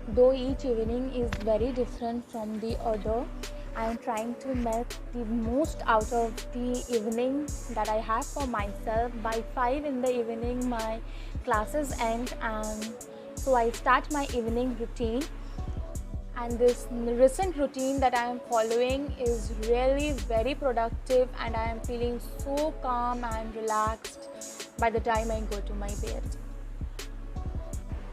Though each evening is very different from the other, I am trying to make the most out of the evening that I have for myself. By 5 in the evening, my classes end, and so I start my evening routine. And this recent routine that I am following is really very productive, and I am feeling so calm and relaxed by the time I go to my bed.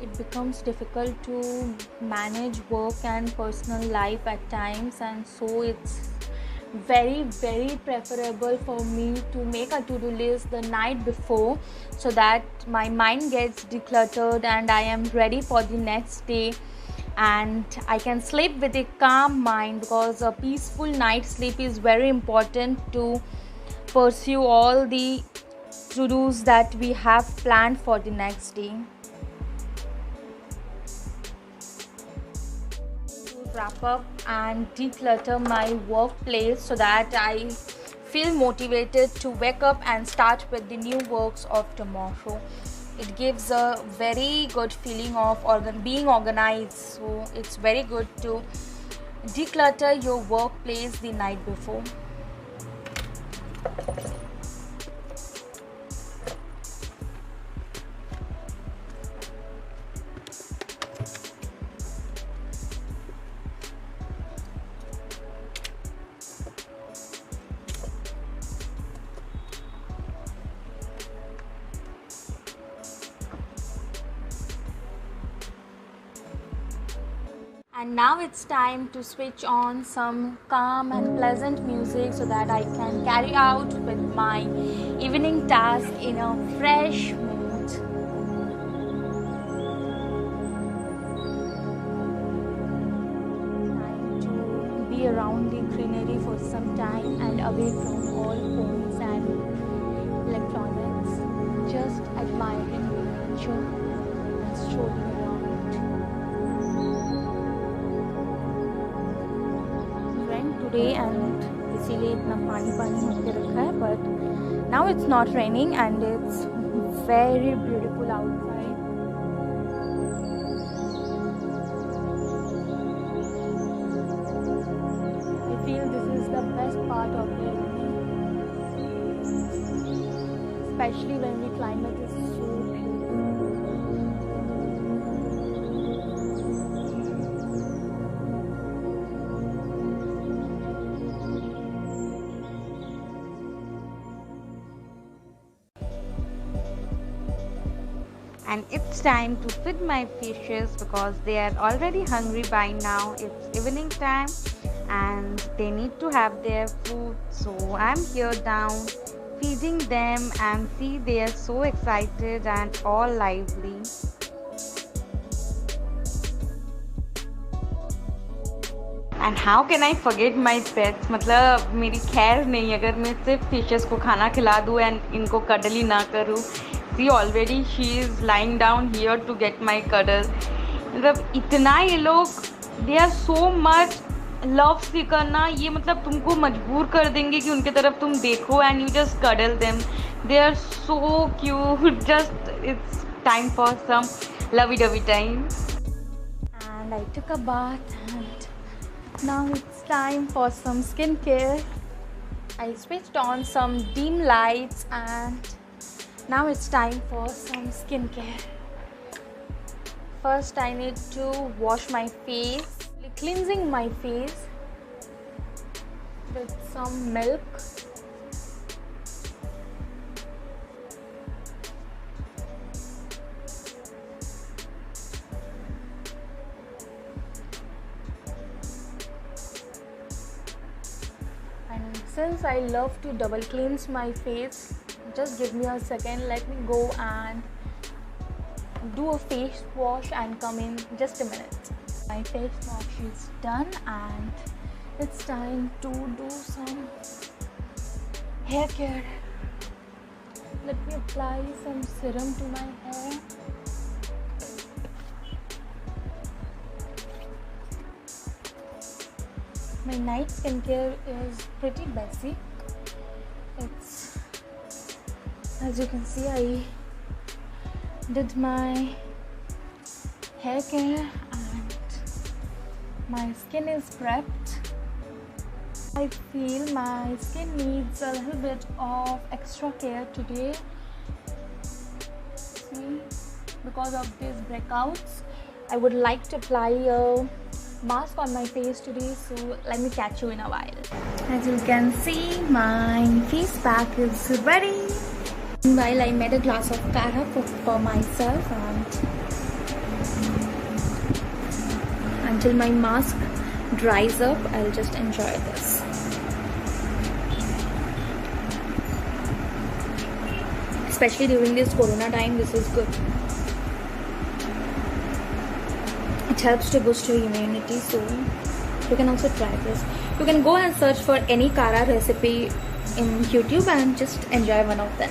It becomes difficult to manage work and personal life at times, and so it's very preferable for me to make a to-do list the night before, so that my mind gets decluttered and I am ready for the next day, and I can sleep with a calm mind, because a peaceful night sleep is very important to pursue all the to-dos that we have planned for the next day. Wrap up and declutter my workplace so that I feel motivated to wake up and start with the new works of tomorrow. It gives a very good feeling of being organized, so it's very good to declutter your workplace the night before. And now it's time to switch on some calm and pleasant music so that I can carry out with my evening task in a fresh mood. Time to be around the greenery for some time and away from all phones and electronics. Just admiring nature and strolling around. Today and इसीलिए इतना पानी होके रखा है, but now it's not raining and it's very beautiful outside. I feel this is the best part of the evening, especially when the climate is so beautiful. And it's time to feed my fishes because they are already hungry by now. It's evening time and they need to have their food, so I'm here down feeding them, and see, they are so excited and all lively. And how can I forget my pets? मतलब मेरी खैर नहीं अगर मैं सिर्फ fishes को खाना खिला दूँ एंड इनको कडली ना करूँ. See, already she is lying down here to get my cuddle. मतलब इतना ये लोग they are so much love seeker ना, ये मतलब तुमको मजबूर कर देंगे कि उनके तरफ तुम देखो and you just cuddle them. They are so cute. Just it's time for some lovey-dovey time. And I took a bath and now it's time for some skincare. I switched on some dim lights and now it's time for some skincare. First I need to wash my face, cleansing my face with some milk. And since I love to double cleanse my face, just give me a second, let me go and do a face wash and come in just a minute. My face wash is done and it's time to do some hair care. Let me apply some serum to my hair. My night skincare is pretty basic. It's, as you can see, I did my hair care and My skin is prepped. I feel my skin needs a little bit of extra care today. See, because of these breakouts, I would like to apply a mask on my face today, so let me catch you in a while. As you can see, my face pack is ready. Meanwhile, I made a glass of cara for myself, and until my mask dries up, I'll just enjoy this. Especially during this corona time, this is good. It helps to boost your immunity, so you can also try this. You can go and search for any cara recipe in YouTube and just enjoy one of them.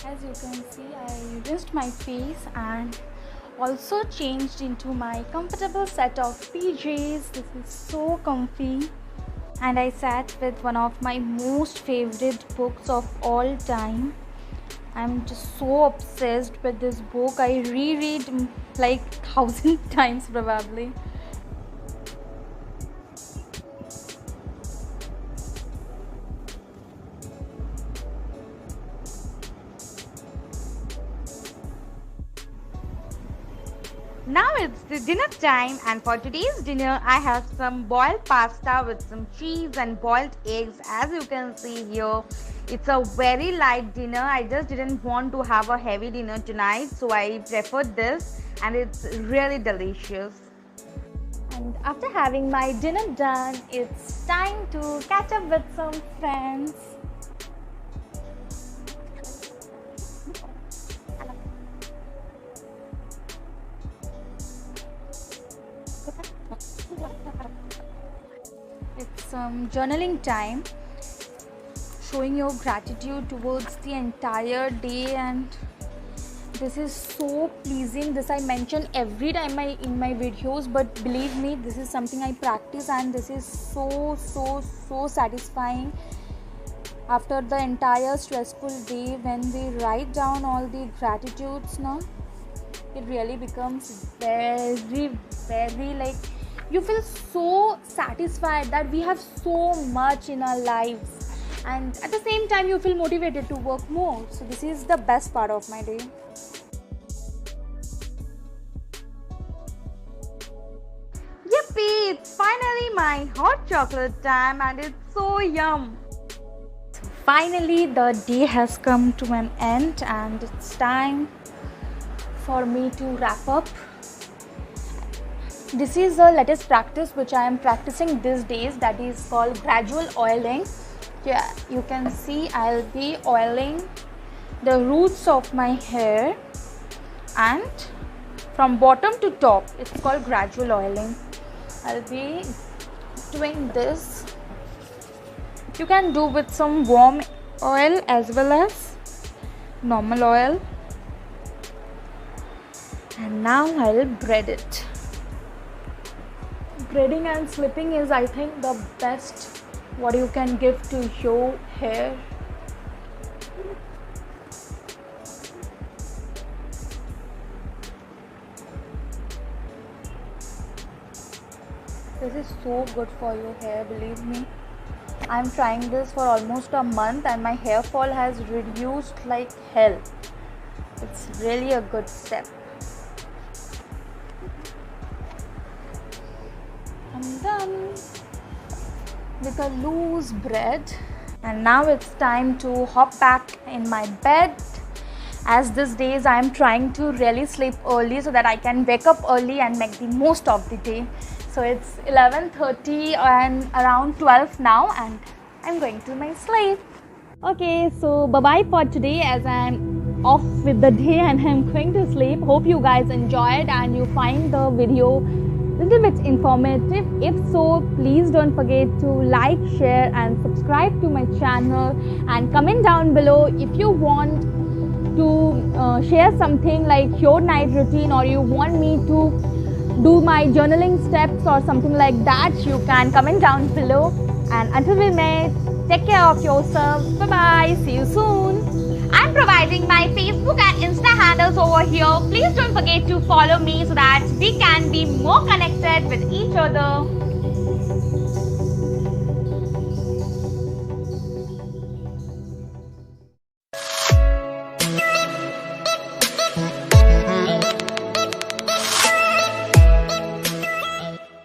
As you can see, I rinsed my face and also changed into my comfortable set of PJs. This is so comfy. And I sat with one of my most favorite books of all time. I'm just so obsessed with this book. I reread like 1,000 times probably. Now it's the dinner time, and for today's dinner I have some boiled pasta with some cheese and boiled eggs. As you can see here, it's a very light dinner. I just didn't want to have a heavy dinner tonight, so I preferred this, and it's really delicious. And after having my dinner done, it's time to catch up with some friends. It's some journaling time, showing your gratitude towards the entire day, and this is so pleasing. This I mention every time in my videos, but believe me, this is something I practice, and this is so satisfying. After the entire stressful day, when we write down all the gratitudes now, it really becomes very like, you feel so satisfied that we have so much in our lives, and at the same time you feel motivated to work more. So this is the best part of my day. Yippee! It's finally my hot chocolate time, and it's so yum. Finally, the day has come to an end, and it's time for me to wrap up. This is the latest practice which I am practicing these days, that is called gradual oiling. Yeah, you can see I'll be oiling the roots of my hair, and from bottom to top, it's called gradual oiling. I'll be doing this. You can do with some warm oil as well as normal oil. And now I'll braid it. Braiding and slipping is, I think, the best what you can give to your hair. This is so good for your hair, believe me. I'm trying this for almost a month, and my hair fall has reduced like hell. It's really a good step. I'm done with a loose braid, and now it's time to hop back in my bed. As these days I am trying to really sleep early so that I can wake up early and make the most of the day. So it's 11:30 and around 12 now, and I'm going to my sleep. Okay, so bye bye for today, as I'm off with the day and I'm going to sleep. Hope you guys enjoyed and you find the video little bit informative. If so, please don't forget to like, share and subscribe to my channel, and comment down below if you want to share something like your night routine, or you want me to do my journaling steps or something like that. You can comment down below, and until we meet, take care of yourself. Bye bye, see you soon. I'm providing my Facebook and Insta handles videos over here. Please don't forget to follow me so that we can be more connected with each other.